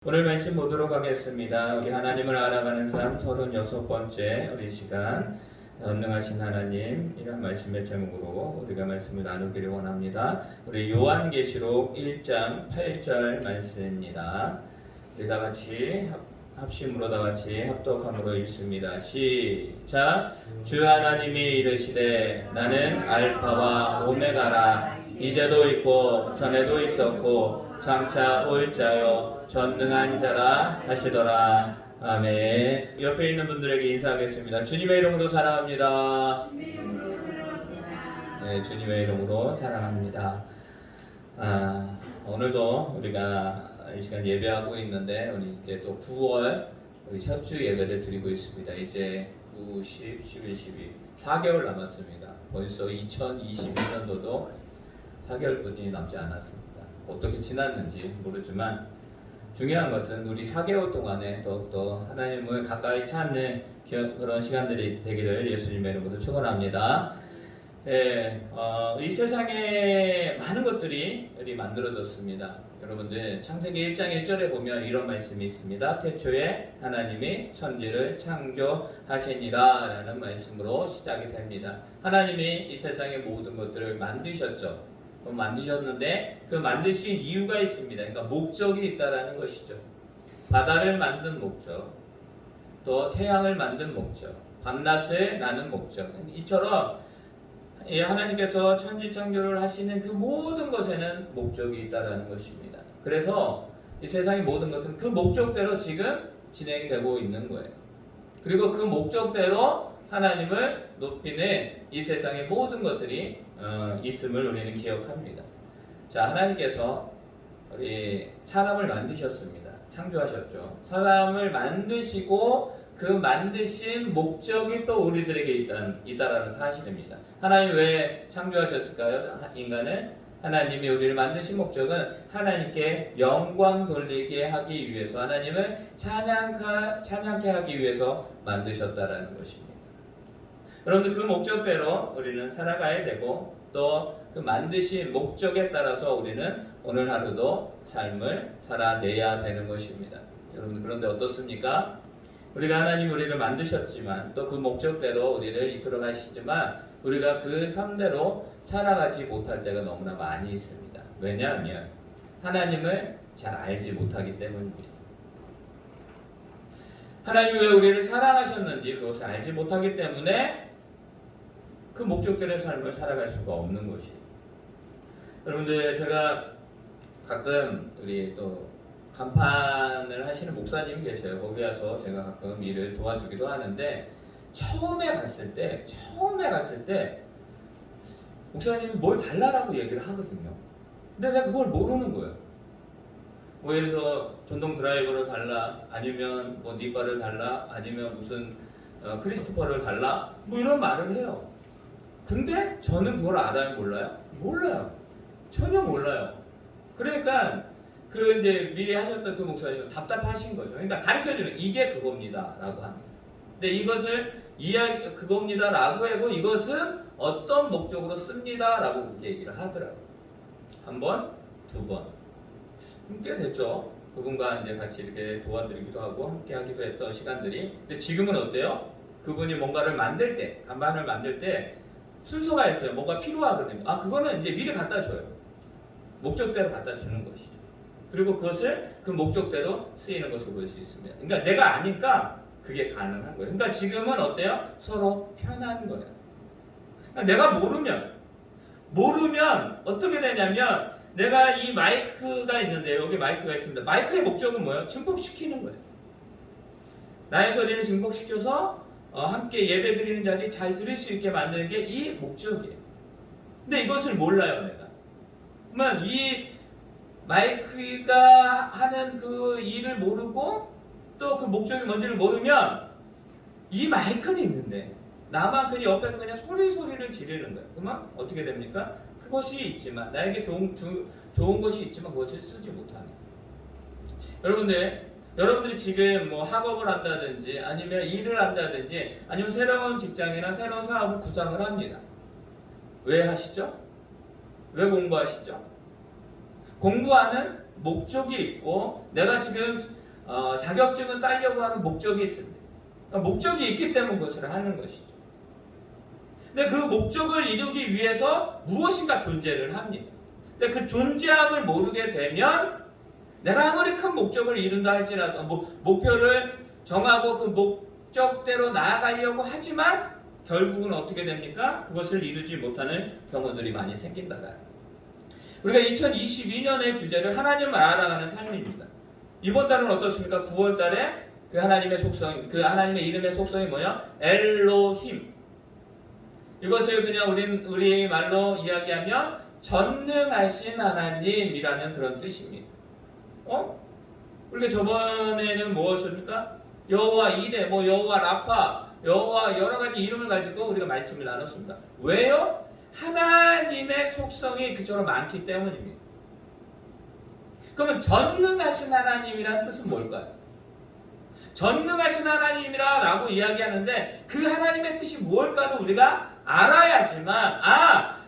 오늘 말씀 보도록 하겠습니다. 우리 하나님을 알아가는 삶 36번째 우리 시간 전능하신 하나님 이런 말씀의 제목으로 우리가 말씀을 나누기를 원합니다. 우리 요한계시록 1장 8절 말씀입니다. 우리 다 같이 합심으로 다 같이 합독함으로 읽습니다. 시작. 주 하나님이 이르시되 나는 알파와 오메가라. 이제도 있고 전에도 있었고 장차 올 자요 전능한 자라 하시더라. 아멘. 옆에 있는 분들에게 인사하겠습니다. 주님의 이름으로 사랑합니다. 네, 주님의 이름으로 사랑합니다. 오늘도 우리가 이 시간 예배하고 있는데 우리 이제 또 9월 우리 셔츠 예배를 드리고 있습니다. 이제 9, 10, 11, 12 4개월 남았습니다. 벌써 2022년도도 4개월뿐이 남지 않았습니다. 어떻게 지났는지 모르지만 중요한 것은 우리 4개월 동안에 더욱더 하나님을 가까이 찾는 그런 시간들이 되기를 예수님의 이름으로 축원합니다. 이 세상에 많은 것들이 만들어졌습니다. 여러분들 창세기 1장 1절에 보면 이런 말씀이 있습니다. 태초에 하나님이 천지를 창조하시니라 라는 말씀으로 시작이 됩니다. 하나님이 이 세상의 모든 것들을 만드셨죠. 만드셨는데 그 만드신 이유가 있습니다. 그러니까 목적이 있다라는 것이죠. 바다를 만든 목적, 또 태양을 만든 목적, 밤낮을 나는 목적. 이처럼 하나님께서 천지창조를 하시는 그 모든 것에는 목적이 있다라는 것입니다. 그래서 이 세상의 모든 것은 그 목적대로 지금 진행이 되고 있는 거예요. 그리고 그 목적대로 하나님을 높이는 이 세상의 모든 것들이 있음을 우리는 기억합니다. 자, 하나님께서 우리 사람을 만드셨습니다. 창조하셨죠. 사람을 만드시고 그 만드신 목적이 또 우리들에게 있다라는 사실입니다. 하나님 왜 창조하셨을까요? 인간을? 하나님이 우리를 만드신 목적은 하나님께 영광 돌리게 하기 위해서, 하나님을 찬양케 하기 위해서 만드셨다라는 것입니다. 여러분들 그 목적대로 우리는 살아가야 되고 또 그 만드신 목적에 따라서 우리는 오늘 하루도 삶을 살아내야 되는 것입니다. 여러분 그런데 어떻습니까? 우리가 하나님 우리를 만드셨지만 또 그 목적대로 우리를 이끌어 가시지만 우리가 그 삶대로 살아가지 못할 때가 너무나 많이 있습니다. 왜냐하면 하나님을 잘 알지 못하기 때문입니다. 하나님이 왜 우리를 사랑하셨는지 그것을 알지 못하기 때문에 그 목적대로의 삶을 살아갈 수가 없는 것이에요. 여러분들 제가 가끔 우리 또 간판을 하시는 목사님이 계셔요. 거기 와서 제가 가끔 일을 도와주기도 하는데 처음에 갔을 때 목사님이 뭘 달라라고 얘기를 하거든요. 근데 내가 그걸 모르는 거예요. 뭐 예를 들어서 전동 드라이버를 달라, 아니면 뭐 니바를 달라, 아니면 무슨 크리스토퍼를 달라, 뭐 이런 말을 해요. 근데 저는 그걸 알아요, 몰라요? 몰라요. 전혀 몰라요. 그러니까 그 이제 미리 하셨던 그 목사님은 답답하신 거죠. 그러니까 가르쳐주는 이게 그겁니다라고 합니다. 근데 이것을 그겁니다라고 하고 이것은 어떤 목적으로 씁니다라고 그렇게 얘기를 하더라고요. 한 번, 두 번. 꽤 됐죠. 그분과 이제 같이 이렇게 도와드리기도 하고 함께 하기도 했던 시간들이. 근데 지금은 어때요? 그분이 뭔가를 만들 때, 간판을 만들 때 순서가 있어요. 뭔가 필요하거든요. 그거는 이제 미리 갖다 줘요. 목적대로 갖다 주는 것이죠. 그리고 그것을 그 목적대로 쓰이는 것으로 볼 수 있습니다. 그러니까 내가 아니까 그게 가능한 거예요. 그러니까 지금은 어때요? 서로 편한 거예요. 그러니까 내가 모르면 어떻게 되냐면 내가 이 마이크가 있는데 여기 마이크가 있습니다. 마이크의 목적은 뭐예요? 증폭시키는 거예요. 나의 소리를 증폭시켜서 함께 예배 드리는 자들이 잘 들을 수 있게 만드는 게 이 목적이에요. 근데 이것을 몰라요, 내가. 그러면 이 마이크가 하는 그 일을 모르고 또 그 목적이 뭔지를 모르면 이 마이크는 있는데 나만 그냥 옆에서 그냥 소리를 지르는 거예요. 그러면 어떻게 됩니까? 그것이 있지만 나에게 좋은 것이 있지만 그것을 쓰지 못하는. 여러분들이 지금 뭐 학업을 한다든지 아니면 일을 한다든지 아니면 새로운 직장이나 새로운 사업을 구상을 합니다. 왜 하시죠? 왜 공부하시죠? 공부하는 목적이 있고 내가 지금 자격증을 따려고 하는 목적이 있습니다. 목적이 있기 때문에 그것을 하는 것이죠. 근데 그 목적을 이루기 위해서 무엇인가 존재를 합니다. 근데 그 존재함을 모르게 되면 내가 아무리 큰 목적을 이룬다 할지라도 목표를 정하고 그 목적대로 나아가려고 하지만 결국은 어떻게 됩니까? 그것을 이루지 못하는 경우들이 많이 생긴다. 우리가 2022년의 주제를 하나님을 알아가는 삶입니다. 이번 달은 어떻습니까? 9월 달에 그 하나님의 속성, 그 하나님의 이름의 속성이 뭐야? 엘로힘. 이것을 그냥 우리 말로 이야기하면 전능하신 하나님이라는 그런 뜻입니다. 우리가 저번에는 무엇입니까? 여호와 이레, 여호와 라파, 여호와 여러 가지 이름을 가지고 우리가 말씀을 나눴습니다. 왜요? 하나님의 속성이 그처럼 많기 때문입니다. 그러면 전능하신 하나님이라는 뜻은 뭘까요? 전능하신 하나님이라고 이야기하는데 그 하나님의 뜻이 무엇일까를 우리가 알아야지만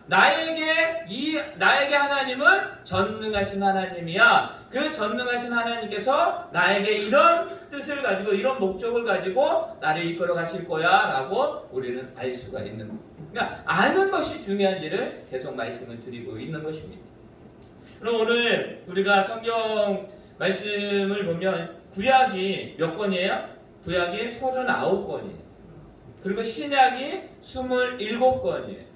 나에게 하나님은 전능하신 하나님이야. 그 전능하신 하나님께서 나에게 이런 뜻을 가지고 이런 목적을 가지고 나를 이끌어 가실 거야 라고 우리는 알 수가 있는 겁니다. 그러니까 아는 것이 중요한지를 계속 말씀을 드리고 있는 것입니다. 그럼 오늘 우리가 성경 말씀을 보면 구약이 몇 권이에요? 구약이 39권이에요. 그리고 신약이 27권이에요.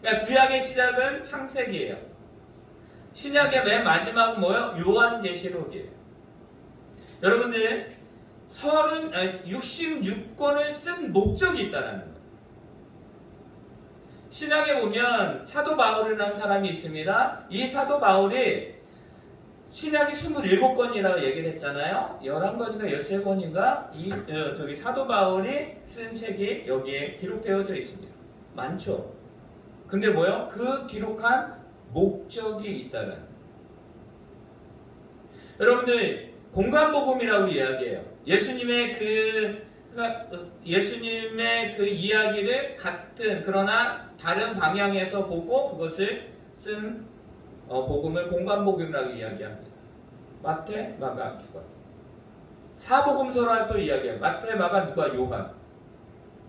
그러니까 구약의 시작은 창세기예요. 신약의 맨 마지막은 뭐예요? 요한계시록이에요. 여러분들 66권을 쓴 목적이 있다는 거예요. 신약에 보면 사도 바울이라는 사람이 있습니다. 이 사도 바울이 신약이 27권이라고 얘기를 했잖아요. 11권인가 13권인가 저기 사도 바울이 쓴 책이 여기에 기록되어져 있습니다. 많죠. 근데 뭐요? 그 기록한 목적이 있다는. 여러분들 공간복음이라고 이야기해요. 예수님의 그 이야기를 같은 그러나 다른 방향에서 보고 그것을 쓴 복음을 공간복음이라고 이야기합니다. 마태, 마가, 누가. 사복음서라 또 이야기해요. 마태, 마가, 누가, 요한.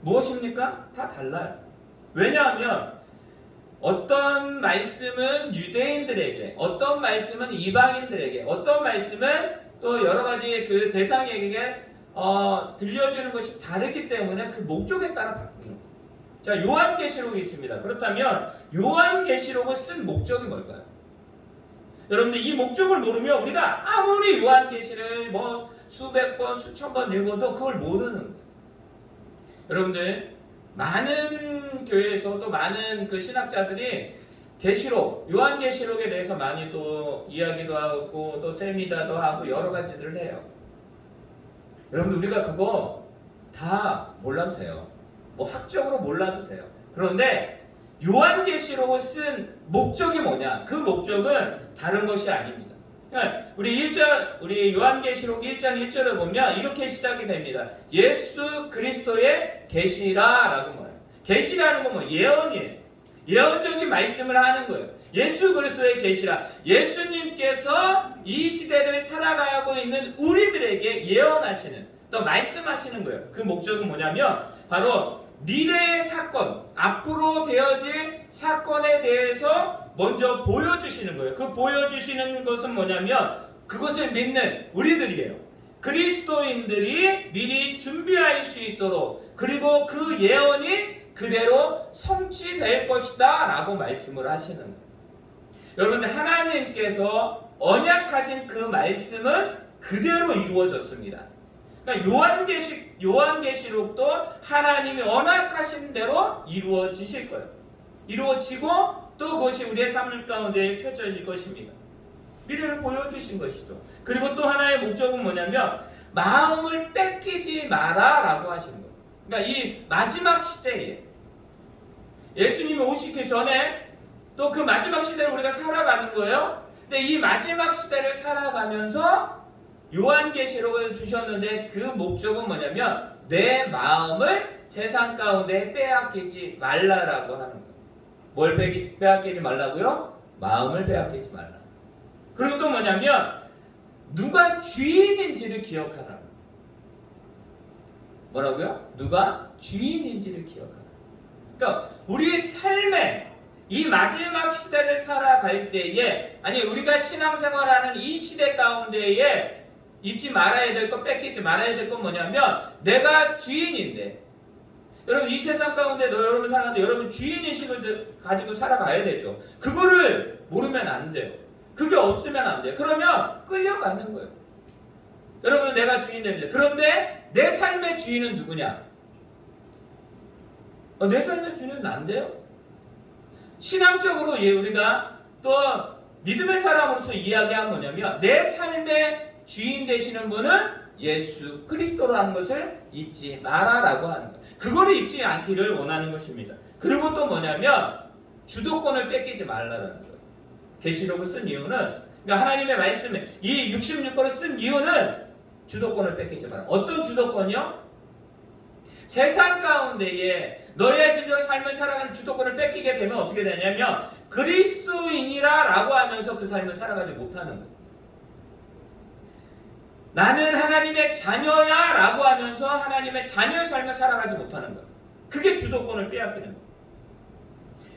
무엇입니까? 다 달라요. 왜냐하면 어떤 말씀은 유대인들에게, 어떤 말씀은 이방인들에게, 어떤 말씀은 또 여러 가지 그 대상에게 들려주는 것이 다르기 때문에 그 목적에 따라 바꾸는 거예요. 자, 요한계시록이 있습니다. 그렇다면 요한계시록을 쓴 목적이 뭘까요? 여러분들 이 목적을 모르면 우리가 아무리 요한계시를 수백 번, 수천 번 읽어도 그걸 모르는 거예요. 여러분들 많은 교회에서 또 많은 그 신학자들이 계시록, 요한계시록에 대해서 많이 또 이야기도 하고 또 세미나도 하고 여러 가지들을 해요. 여러분들 우리가 그거 다 몰라도 돼요. 학적으로 몰라도 돼요. 그런데 요한계시록을 쓴 목적이 뭐냐? 그 목적은 다른 것이 아닙니다. 그러니까 우리 요한계시록 1장 1절을 보면 이렇게 시작이 됩니다. 예수 그리스도의 계시라라고 말해요. 계시라는 건 예언이에요. 예언적인 말씀을 하는 거예요. 예수 그리스도의 계시라. 예수님께서 이 시대를 살아가고 있는 우리들에게 예언하시는, 또 말씀하시는 거예요. 그 목적은 뭐냐면 바로 미래의 사건, 앞으로 되어질 사건에 대해서 먼저 보여주시는 거예요. 그 보여주시는 것은 뭐냐면 그것을 믿는 우리들이에요. 그리스도인들이 미리 준비할 수 있도록, 그리고 그 예언이 그대로 성취될 것이다 라고 말씀을 하시는 거예요. 여러분들 하나님께서 언약하신 그 말씀은 그대로 이루어졌습니다. 그러니까 요한계시록도 하나님이 언약하신 대로 이루어지실 거예요. 이루어지고 또 그것이 우리의 삶 가운데 펼쳐질 것입니다. 미래를 보여주신 것이죠. 그리고 또 하나의 목적은 뭐냐면 마음을 뺏기지 마라라고 하신 거예요. 그러니까 이 마지막 시대에 예수님이 오시기 전에 또 그 마지막 시대를 우리가 살아가는 거예요. 근데 이 마지막 시대를 살아가면서 요한계시록을 주셨는데 그 목적은 뭐냐면 내 마음을 세상 가운데 빼앗기지 말라라고 하는 거예요. 뭘 빼앗기지 말라고요? 마음을 빼앗기지 말라. 그리고 또 뭐냐면 누가 주인인지를 기억하라. 뭐라고요? 누가 주인인지를 기억하라. 그러니까 우리 삶에 이 마지막 시대를 살아갈 때에, 아니 우리가 신앙생활하는 이 시대 가운데에 잊지 말아야 될 것, 뺏기지 말아야 될 건 뭐냐면 내가 주인인데, 여러분 이 세상 가운데 여러분 살아가는데 여러분 주인의식을 가지고 살아가야 되죠. 그거를 모르면 안 돼요. 그게 없으면 안 돼요. 그러면 끌려가는 거예요. 여러분 내가 주인 됩니다. 그런데 내 삶의 주인은 누구냐? 내 삶의 주인은 난데요. 신앙적으로 우리가 또 믿음의 사람으로서 이야기한 뭐냐면 내 삶의 주인 되시는 분은 예수 그리스도라는 것을 잊지 마라라고 하는 거예요. 그거를 잊지 않기를 원하는 것입니다. 그리고 또 뭐냐면 주도권을 뺏기지 말라라는 거예요. 계시록을 쓴 이유는, 그러니까 하나님의 말씀에 이 66권을 쓴 이유는 주도권을 뺏기지 마라. 어떤 주도권이요? 세상 가운데에 너의 진정한 삶을 살아가는 주도권을 뺏기게 되면 어떻게 되냐면 그리스도인이라 라고 하면서 그 삶을 살아가지 못하는 거예요. 나는 하나님의 자녀야 라고 하면서 하나님의 자녀의 삶을 살아가지 못하는 거예요. 그게 주도권을 빼앗기는 거예요.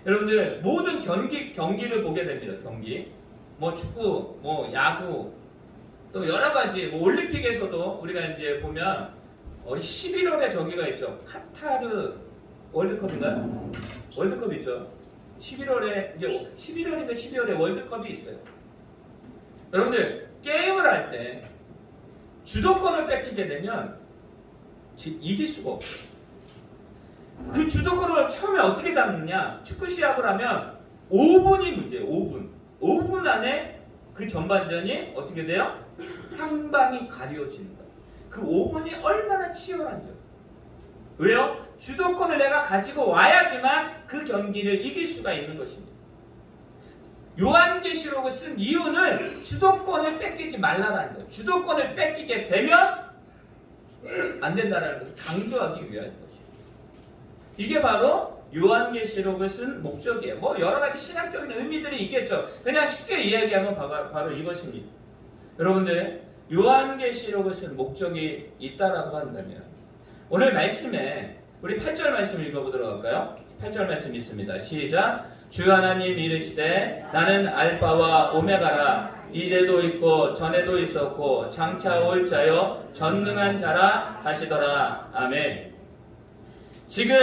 여러분들 모든 경기를 보게 됩니다. 경기, 뭐 축구, 뭐 야구, 또 여러 가지, 뭐 올림픽에서도 우리가 이제 보면 11월에 저기가 있죠. 카타르 월드컵인가요? 월드컵이 있죠. 11월에 이제 11월인가 12월에 월드컵이 있어요. 여러분들 게임을 할 때 주도권을 뺏기게 되면 이길 수가 없어요. 그 주도권을 처음에 어떻게 잡느냐? 축구 시합을 하면 5분이 문제예요. 5분 안에 그 전반전이 어떻게 돼요? 한 방이 가려지는 거예요. 그 5분이 얼마나 치열한지. 왜요? 주도권을 내가 가지고 와야지만 그 경기를 이길 수가 있는 것입니다. 요한계시록을 쓴 이유는 주도권을 뺏기지 말라는 거예요. 주도권을 뺏기게 되면 안 된다는 것을 강조하기 위한 것이에요. 이게 바로 요한계시록을 쓴 목적이에요. 뭐 여러 가지 신학적인 의미들이 있겠죠. 그냥 쉽게 이야기하면 바로 이것입니다. 여러분들 요한계시록을 쓴 목적이 있다라고 한다면 오늘 말씀에 우리 8절 말씀 읽어보도록 할까요? 8절 말씀 있습니다. 시작. 주 하나님 이르시되 나는 알파와 오메가라. 이제도 있고 전에도 있었고 장차 올 자여 전능한 자라 하시더라. 아멘. 지금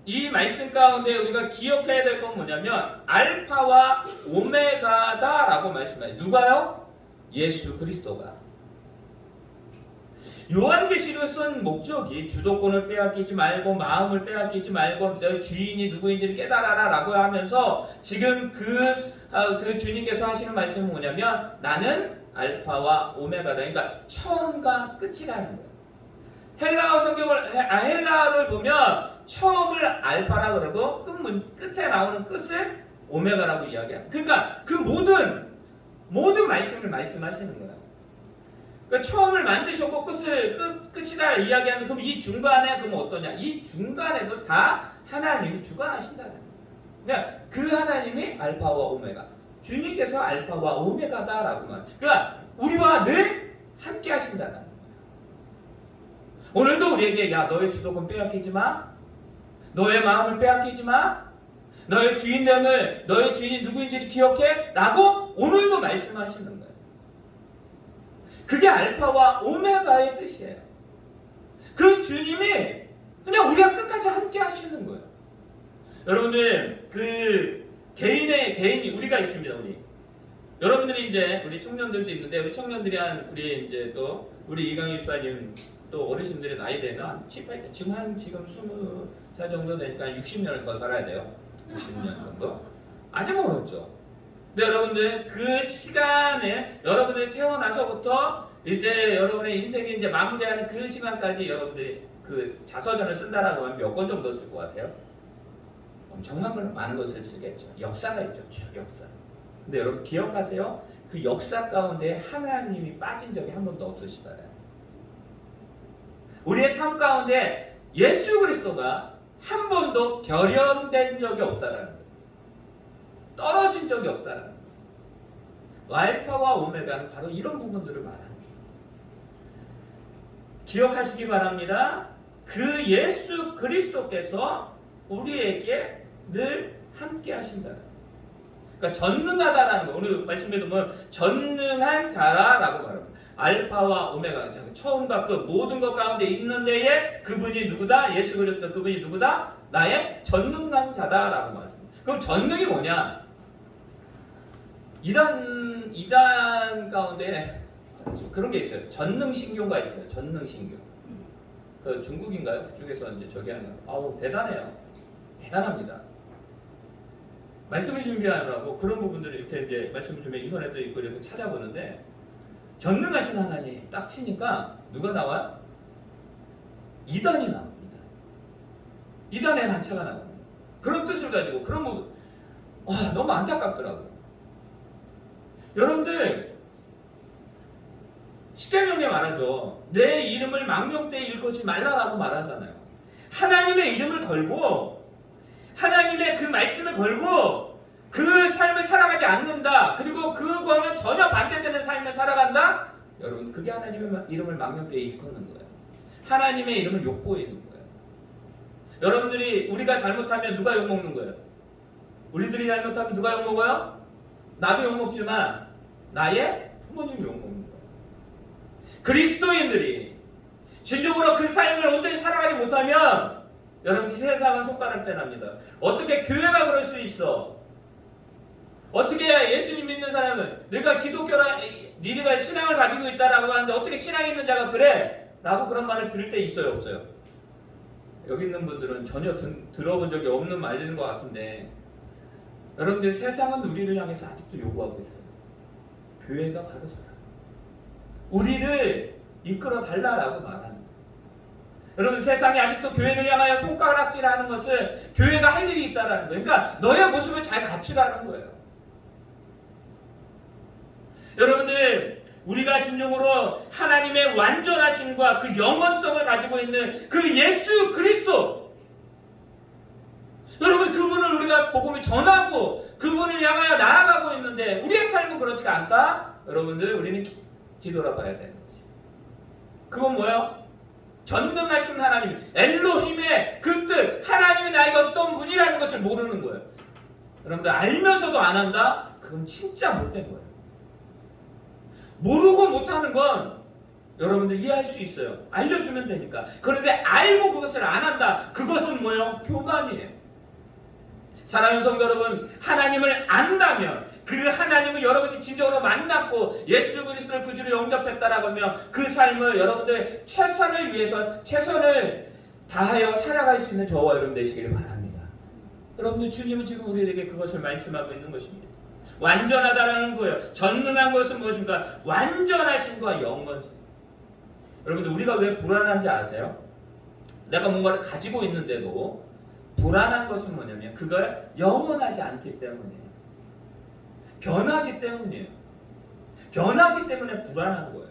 이 말씀 가운데 우리가 기억해야 될 건 뭐냐면 알파와 오메가다라고 말씀해요. 누가요? 예수 그리스도가. 요한계시록을 쓴 목적이 주도권을 빼앗기지 말고 마음을 빼앗기지 말고 너의 주인이 누구인지를 깨달아라 라고 하면서 지금 그 주님께서 하시는 말씀은 뭐냐면 나는 알파와 오메가다. 그러니까 처음과 끝이라는 거예요. 헬라어 헬라어를 보면 처음을 알파라 그러고 끝에 나오는 끝을 오메가라고 이야기합니다. 그러니까 그 모든 말씀을 말씀하시는 거예요. 그러니까 처음을 만드셨고 끝이다 이야기하는, 그럼 이 중간에 그럼 어떠냐? 이 중간에도 다 하나님이 주관하신다는 거예요. 그러니까 그 하나님이 알파와 오메가, 주님께서 알파와 오메가다라고 말. 그러니까 우리와 늘 함께 하신다는 거예요. 오늘도 우리에게 야 너의 주도권 빼앗기지 마, 너의 마음을 빼앗기지 마, 너의 주인됨을, 너의 주인이 누구인지를 기억해 라고 오늘도 말씀하시는 거예요. 그게 알파와 오메가의 뜻이에요. 그 주님이 그냥 우리가 끝까지 함께 하시는 거예요. 여러분들 그 개인이 우리가 있습니다. 여러분들이 이제 우리 청년들도 있는데 우리 청년들이 우리 이제 또 우리 이강희 집사님 또 어르신들의 나이 되면 지금 20살 정도 되니까 60년을 더 살아야 돼요. 60년 정도. 아직 멀었죠. 근데 여러분들 그 시간에 여러분들이 태어나서부터 이제 여러분의 인생이 이제 마무리하는 그 시간까지 여러분들이 그 자서전을 쓴다라고 하면 몇 권 정도 쓸 것 같아요? 엄청난 많은 것을 쓰겠죠. 역사가 있죠. 쭉 역사. 근데 여러분 기억하세요? 그 역사 가운데 하나님이 빠진 적이 한 번도 없으시잖아요. 우리의 삶 가운데 예수 그리스도가 한 번도 결연된 적이 없다라는 거예요. 떨어진 적이 없다라는 거예요. 알파와 오메가는 바로 이런 부분들을 말합니다. 기억하시기 바랍니다. 그 예수 그리스도께서 우리에게 늘 함께 하신다. 그러니까 전능하다라는 거, 오늘 말씀에도 뭐 전능한 자라라고 말합니다. 알파와 오메가, 처음과 끝 모든 것 가운데 있는 데에 그분이 누구다? 예수 그리스도 그분이 누구다? 나의 전능한 자다라고 말합니다. 그럼 전능이 뭐냐? 이단 가운데 그런 게 있어요. 전능신교가 있어요. 전능신교. 그 중국인가요? 그쪽에서 이제 저기 하는 거. 아우 대단해요. 대단합니다. 말씀을 준비하느라고 그런 부분들을 이렇게 이제 말씀 주면 인터넷도 있고 이렇게 찾아보는데 전능하신 하나님 딱 치니까 누가 나와요? 이단이 나옵니다. 이단의 한차가 나옵니다. 그런 뜻을 가지고 그런 부분 너무 안타깝더라고요. 여러분들 십계명에 말하죠. 내 이름을 망령되이 일컫지 말라라고 말하잖아요. 하나님의 이름을 걸고 하나님의 그 말씀을 걸고 그 삶을 살아가지 않는다. 그리고 그거는 전혀 반대되는 삶을 살아간다. 여러분 그게 하나님의 이름을 망령되이 일컫는 거예요. 하나님의 이름을 욕보이는 거예요. 여러분들이 우리가 잘못하면 누가 욕먹는 거예요? 우리들이 잘못하면 누가 욕먹어요? 나도 욕먹지만 나의 부모님이 욕먹는 거예요. 그리스도인들이 진정으로 그 삶을 온전히 살아가지 못하면 여러분 세상은 손가락질합니다. 어떻게 교회가 그럴 수 있어? 어떻게 해야 예수님 믿는 사람은 내가 기독교라 니네가 신앙을 가지고 있다라고 하는데 어떻게 신앙 있는 자가 그래? 라고 그런 말을 들을 때 있어요 없어요? 여기 있는 분들은 전혀 들어본 적이 없는 말인 것 같은데 여러분들 세상은 우리를 향해서 아직도 요구하고 있어요. 교회가 바로 저라. 우리를 이끌어 달라라고 말합니다. 여러분 세상이 아직도 교회를 향하여 손가락질하는 것은 교회가 할 일이 있다라는 거예요. 그러니까 너의 모습을 잘 갖추라는 거예요. 여러분들 우리가 진정으로 하나님의 완전하심과 그 영원성을 가지고 있는 그 예수 그리스도 여러분 그분을 우리가 복음을 전하고 그분을 향하여 나아가고 있는데 우리의 삶은 그렇지가 않다? 여러분들 우리는 뒤돌아봐야 되는 거지. 그건 뭐예요? 전능하신 하나님 엘로힘의 그 뜻 하나님이 나에게 어떤 분이라는 것을 모르는 거예요. 여러분들 알면서도 안 한다? 그건 진짜 못된 거예요. 모르고 못하는 건 여러분들 이해할 수 있어요. 알려주면 되니까. 그런데 알고 그것을 안 한다. 그것은 뭐예요? 교만이에요. 사랑하는 성도 여러분, 하나님을 안다면 그 하나님을 여러분이 진정으로 만났고 예수 그리스도를 구주로 영접했다라고 하면 그 삶을 여러분들 최선을 위해서 최선을 다하여 살아갈 수 있는 저와 여러분 되시기를 바랍니다. 여러분들 주님은 지금 우리에게 그것을 말씀하고 있는 것입니다. 완전하다라는 거예요. 전능한 것은 무엇인가? 완전하심과 영원성. 여러분들 우리가 왜 불안한지 아세요? 내가 뭔가를 가지고 있는데도 불안한 것은 뭐냐면 그걸 영원하지 않기 때문이에요. 변하기 때문이에요. 변하기 때문에 불안한 거예요.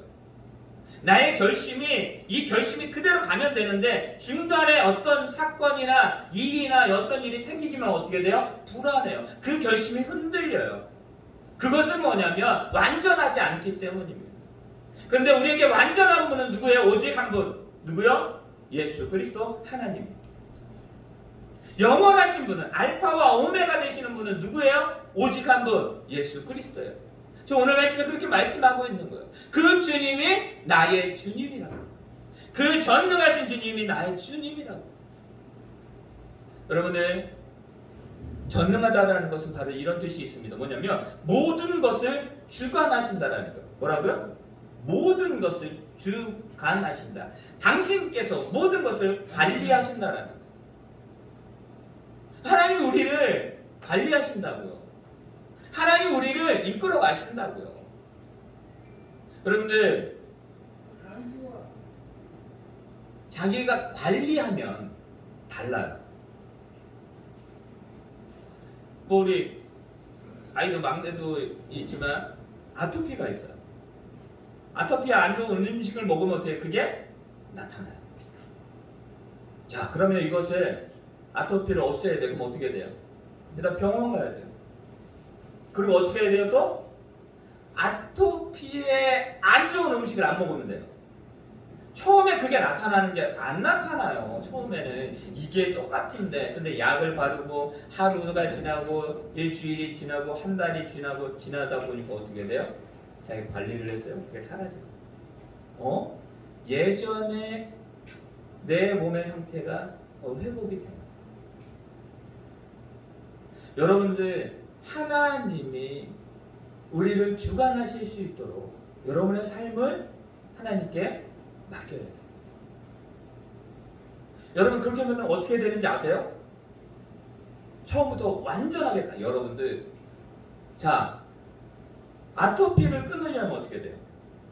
나의 결심이 이 결심이 그대로 가면 되는데 중간에 어떤 사건이나 일이나 어떤 일이 생기기만 어떻게 돼요? 불안해요. 그 결심이 흔들려요. 그것은 뭐냐면 완전하지 않기 때문입니다. 그런데 우리에게 완전한 분은 누구예요? 오직 한 분. 누구요? 예수 그리스도 하나님입니다. 영원하신 분은 알파와 오메가 되시는 분은 누구예요? 오직 한 분. 예수 그리스도예요. 저 오늘 말씀에 그렇게 말씀하고 있는 거예요. 그 주님이 나의 주님이라고. 그 전능하신 주님이 나의 주님이라고. 여러분들 전능하다라는 것은 바로 이런 뜻이 있습니다. 뭐냐면 모든 것을 주관하신다라는 거예요. 뭐라고요? 모든 것을 주관하신다. 당신께서 모든 것을 관리하신다라는 거예요. 하나님이 우리를 관리하신다고요. 하나님이 우리를 이끌어 가신다고요. 여러분들 자기가 관리하면 달라요. 뭐 우리 아이도 막내도 있지만 아토피가 있어요. 아토피 안 좋은 음식을 먹으면 어떻게 그게 나타나요. 자 그러면 이것을 아토피를 없애야 돼. 그럼 어떻게 돼요? 일단 병원 가야 돼요. 그리고 어떻게 해야 돼요 또? 아토피에 안 좋은 음식을 안 먹으면 돼요. 처음에 그게 나타나는 게 안 나타나요. 처음에는 이게 똑같은데, 근데 약을 바르고 하루가 지나고 일주일이 지나고 한 달이 지나다 보니까 어떻게 돼요? 자기 관리를 했어요. 그게 사라져요. 예전에 내 몸의 상태가 회복이 돼요. 여러분들, 하나님이 우리를 주관하실 수 있도록 여러분의 삶을 하나님께 맡겨야 돼요. 여러분, 그렇게 하면 어떻게 되는지 아세요? 처음부터 완전하게 여러분들, 자, 아토피를 끊으려면 어떻게 돼요?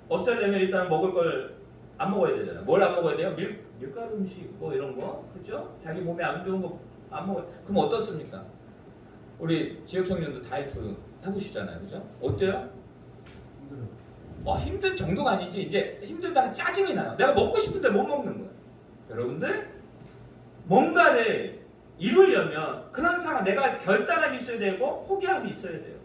없애려면 일단 먹을 걸 안 먹어야 되잖아요. 뭘 안 먹어야 돼요? 밀가루 음식 뭐 이런 거, 그렇죠? 자기 몸에 안 좋은 거 안 먹어요. 그럼 어떻습니까? 우리 지역 청년도 다이어트 해보시잖아요, 그죠? 어때요? 힘든 정도가 아니지, 이제 힘들다가 짜증이 나요. 내가 먹고 싶은데 못 먹는 거예요. 여러분들, 뭔가를 이루려면 그런 상황, 내가 결단함이 있어야 되고 포기함이 있어야 돼요.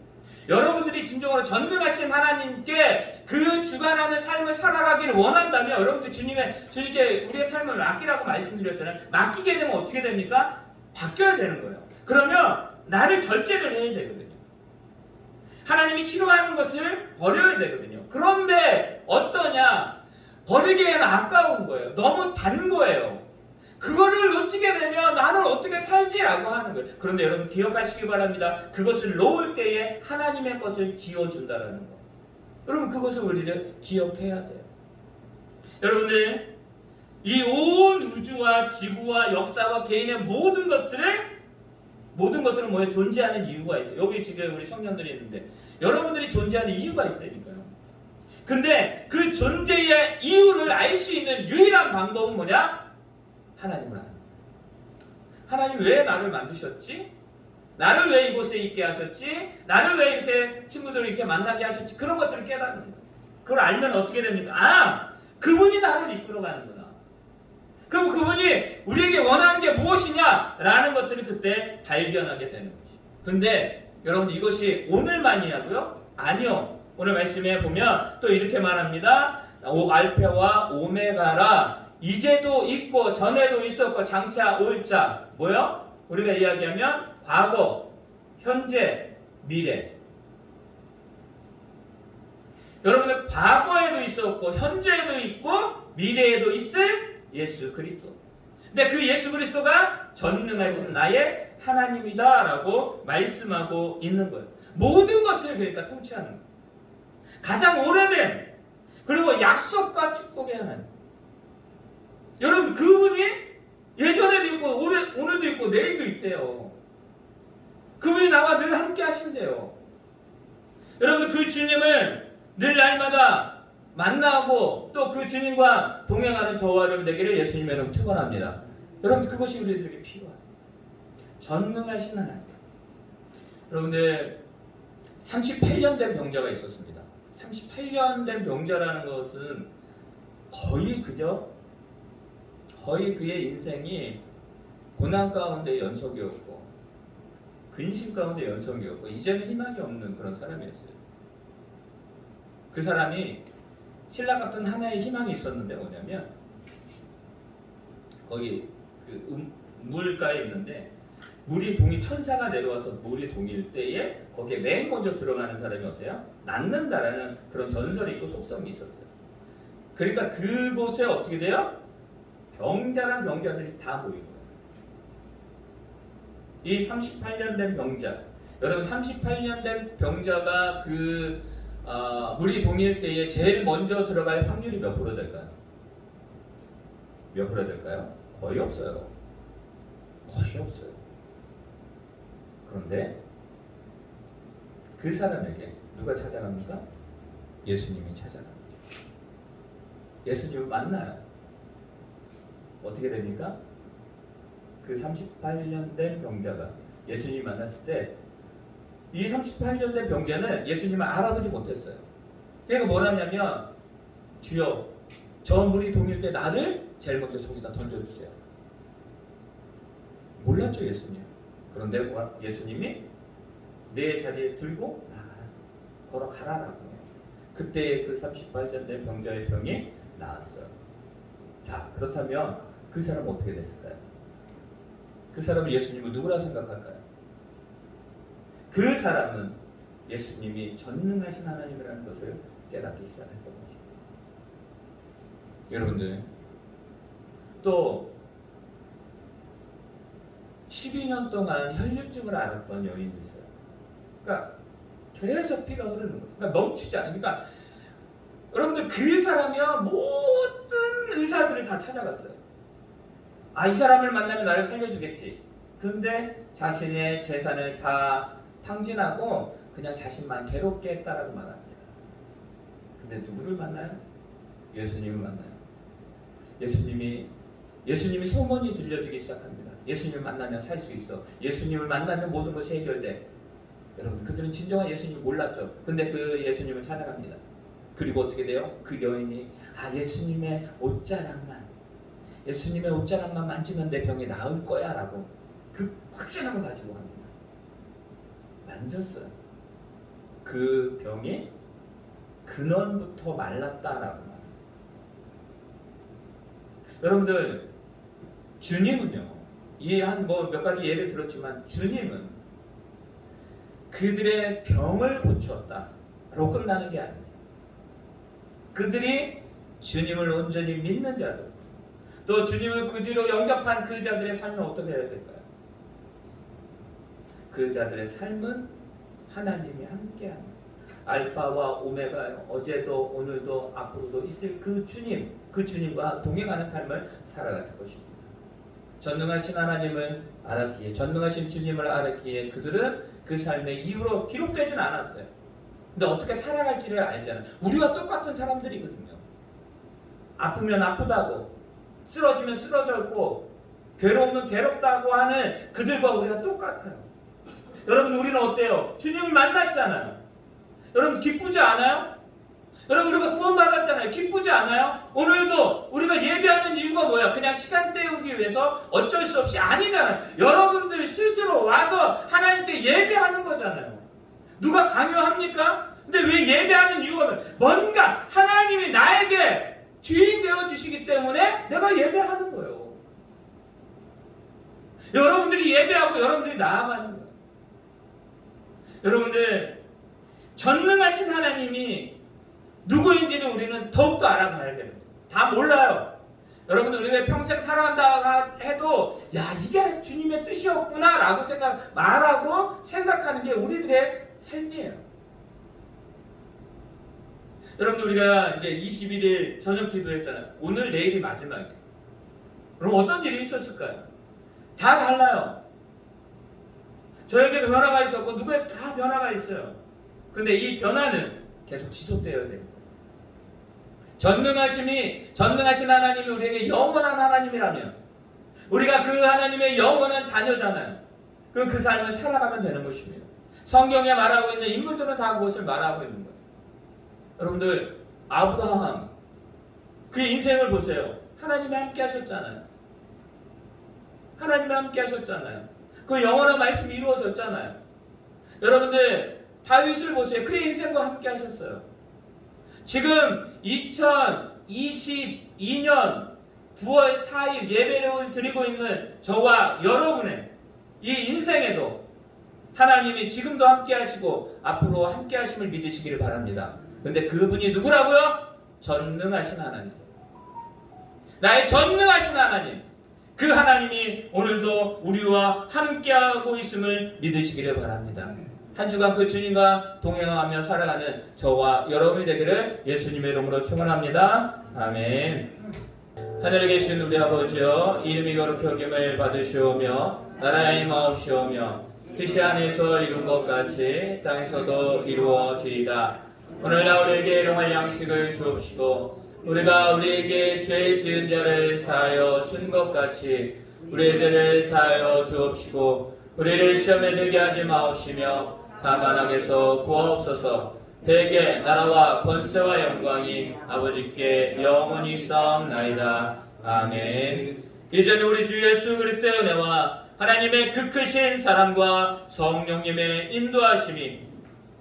여러분들이 진정으로 전능하신 하나님께 그 주관하는 삶을 살아가기를 원한다면, 여러분들 주님께 우리의 삶을 맡기라고 말씀드렸잖아요. 맡기게 되면 어떻게 됩니까? 바뀌어야 되는 거예요. 그러면 나를 절제를 해야 되거든요. 하나님이 싫어하는 것을 버려야 되거든요. 그런데 어떠냐? 버리기에는 아까운 거예요. 너무 단 거예요. 그거를 놓치게 되면 나는 어떻게 살지라고 하는 거예요. 그런데 여러분, 기억하시기 바랍니다. 그것을 놓을 때에 하나님의 것을 지어준다라는 거. 여러분, 그것을 우리는 기억해야 돼요. 여러분들, 이 온 우주와 지구와 역사와 개인의 모든 것들은 뭐에 존재하는 이유가 있어요. 여기 지금 우리 청년들이 있는데 여러분들이 존재하는 이유가 있다니까요. 근데 그 존재의 이유를 알 수 있는 유일한 방법은 뭐냐? 하나님을 아는 거예요. 하나님 왜 나를 만드셨지? 나를 왜 이곳에 있게 하셨지? 나를 왜 이렇게 친구들을 이렇게 만나게 하셨지? 그런 것들을 깨닫는 거예요. 그걸 알면 어떻게 됩니까? 그분이 나를 이끌어가는구나. 그럼 그분이 우리에게 원하는 게 무엇이냐라는 것들을 그때 발견하게 되는 것이죠. 근데 여러분, 이것이 오늘만이냐고요? 아니요. 오늘 말씀에 보면 또 이렇게 말합니다. 알파와 오메가라. 이제도 있고 전에도 있었고 장차 올 자. 뭐요? 우리가 이야기하면 과거, 현재, 미래. 여러분들, 과거에도 있었고 현재에도 있고 미래에도 있을 예수 그리스도. 근데 그 예수 그리스도가 전능하신 나의 하나님이다라고 말씀하고 있는 거예요. 모든 것을 그러니까 통치하는 거예요. 가장 오래된, 그리고 약속과 축복의 하나님. 여러분, 그분이 예전에도 있고 오늘도 있고 내일도 있대요. 그분이 나와 늘 함께 하신대요. 여러분, 그 주님은 늘 날마다 만나고 또 그 주님과 동행하는 저와 여러분 되기를 예수님의 이름으로 축원합니다. 여러분, 그것이 우리들에게 필요합니다. 전능하신 하나님. 여러분들, 38년 된 병자가 있었습니다. 38년 된 병자라는 것은 거의 그의 인생이 고난 가운데 연속이었고 근심 가운데 연속이었고 이제는 희망이 없는 그런 사람이었어요. 그 사람이 신라 같은 하나의 희망이 있었는데 뭐냐면, 거기 그 물가에 있는데 천사가 내려와서 물이 동일 때에 거기에 맨 먼저 들어가는 사람이 어때요? 낫는다라는 그런 전설이 있고 속성이 있었어요. 그러니까 그곳에 어떻게 돼요? 병자란 병자들이 다 모인 거예요. 이 38년 된 병자, 여러분, 38년 된 병자가 물이 동일 때에 제일 먼저 들어갈 확률이 몇 프로 될까요? 몇 프로 될까요? 거의 없어요. 거의 없어요. 그런데 그 사람에게 누가 찾아갑니까? 예수님이 찾아갑니다. 예수님을 만나요. 어떻게 됩니까? 그 38년 된 병자가 예수님을 만났을 때 이 38년 된 병자는 예수님을 알아보지 못했어요. 그러니까 뭐라냐면, 주여, 저 물이 동일 때 나를 제일 먼저 저기다 던져주세요. 몰랐죠, 예수님. 그런데 예수님이 내 자리에 들고 나가라, 걸어가라라고 해요. 그때 그 38년 된 병자의 병이 나았어요. 자, 그렇다면 그 사람은 어떻게 됐을까요? 그 사람은 예수님을 누구라 생각할까요? 그 사람은 예수님이 전능하신 하나님이라는 것을 깨닫기 시작했던 것입니다. 여러분들, 또 12년 동안 혈류증을 앓았던 여인이 있어요. 그러니까 계속 피가 흐르는 거예요. 그러니까 멈추지 않아요. 그러니까 여러분들, 그 사람이야 모든 의사들을 다 찾아갔어요. 아, 이 사람을 만나면 나를 살려주겠지. 근데 자신의 재산을 다 탕진하고 그냥 자신만 괴롭게 했다라고 말합니다. 근데 누구를 만나요? 예수님을 만나요. 예수님이 소문이 들려지기 시작합니다. 예수님을 만나면 살 수 있어. 예수님을 만나면 모든 것이 해결돼. 여러분, 그들은 진정한 예수님을 몰랐죠. 근데 그 예수님을 찾아갑니다. 그리고 어떻게 돼요? 그 여인이 예수님의 옷자락만 만지면 내 병이 나을 거야 라고 그 확신함을 가지고 갑니다. 만졌어요. 그 병이 근원부터 말랐다라고 말합니다. 여러분들, 주님은요, 이 한 몇 가지 예를 들었지만, 주님은 그들의 병을 고쳤다로 끝나는 게 아니에요. 그들이 주님을 온전히 믿는 자들, 또 주님을 그 뒤로 영접한 그 자들의 삶은 어떻게 해야 될까요? 그 자들의 삶은 하나님이 함께하는, 알파와 오메가, 어제도 오늘도 앞으로도 있을 그 주님과 동행하는 삶을 살아갔을 것입니다. 전능하신 하나님을 알았기에, 전능하신 주님을 알았기에 그들은 그 삶의 이유로 기록되지는 않았어요. 근데 어떻게 살아갈지를 알잖아요. 우리와 똑같은 사람들이거든요. 아프면 아프다고, 쓰러지면 쓰러졌고, 괴로우면 괴롭다고 하는 그들과 우리가 똑같아요. 여러분, 우리는 어때요? 주님을 만났잖아요. 여러분, 기쁘지 않아요? 여러분, 우리가 구원받았잖아요. 기쁘지 않아요? 오늘도 우리가 예배하는 이유가 뭐야? 그냥 시간 때우기 위해서 어쩔 수 없이 아니잖아요. 여러분들 스스로 와서 하나님께 예배하는 거잖아요. 누가 강요합니까? 근데 왜 예배하는 이유가 뭔가 하나님이 나에게 주인 되어주시기 때문에 내가 예배하는 거예요. 여러분들이 예배하고 여러분들이 나아가는 거예요. 여러분들, 전능하신 하나님이 누구인지는 우리는 더욱더 알아가야 됩니다. 다 몰라요. 여러분들, 우리가 평생 살아간다 해도 이게 주님의 뜻이었구나 라고 말하고 생각하는 게 우리들의 삶이에요. 여러분들, 우리가 이제 21일 저녁 기도했잖아요. 오늘 내일이 마지막이에요. 그럼 어떤 일이 있었을까요? 다 달라요. 저에게도 변화가 있었고 누구에게 다 변화가 있어요. 근데 이 변화는 계속 지속되어야 됩니다. 전능하신 하나님이 우리에게 영원한 하나님이라면, 우리가 그 하나님의 영원한 자녀잖아요. 그럼 그 삶을 살아가면 되는 것입니다. 성경에 말하고 있는 인물들은 다 그것을 말하고 있는 거예요. 여러분들, 아브라함, 그 인생을 보세요. 하나님이 함께 하셨잖아요. 하나님이 함께 하셨잖아요. 그 영원한 말씀이 이루어졌잖아요. 여러분들, 다윗을 보세요. 그의 인생과 함께 하셨어요. 지금 2022년 9월 4일 예배를 드리고 있는 저와 여러분의 이 인생에도 하나님이 지금도 함께 하시고 앞으로 함께 하심을 믿으시기를 바랍니다. 근데 그분이 누구라고요? 전능하신 하나님. 나의 전능하신 하나님. 그 하나님이 오늘도 우리와 함께하고 있음을 믿으시기를 바랍니다. 한 주간 그 주님과 동행하며 살아가는 저와 여러분이 되기를 예수님의 이름으로 축원합니다. 아멘. 하늘에 계신 우리 아버지여, 이름이 거룩히 여김을 받으시오며 나라의 임하옵시오며 뜻이 하늘에서 이룬 것 같이 땅에서도 이루어지이다. 오늘날 우리에게 일용할 양식을 주옵시고 우리가 우리에게 죄 지은 자를 사하여 준 것 같이 우리의 죄를 사하여 주옵시고 우리를 시험에 들게 하지 마옵시며 다만 악에서 구하옵소서. 대개 나라와 권세와 영광이 아버지께 영원히 있사옵나이다. 아멘. 이제는 우리 주 예수 그리스도의 은혜와 하나님의 그 크신 사랑과 성령님의 인도하심이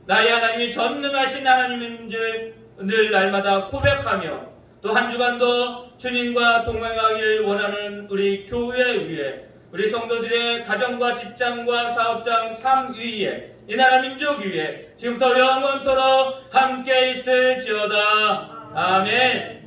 나의 하나님이 전능하신 하나님인 줄 늘 날마다 고백하며 또 한 주간도 주님과 동행하길 원하는 우리 교회 위에, 우리 성도들의 가정과 직장과 사업장, 삶 위에, 이 나라 민족 위에 지금부터 영원토록 함께 있을지어다. 아멘.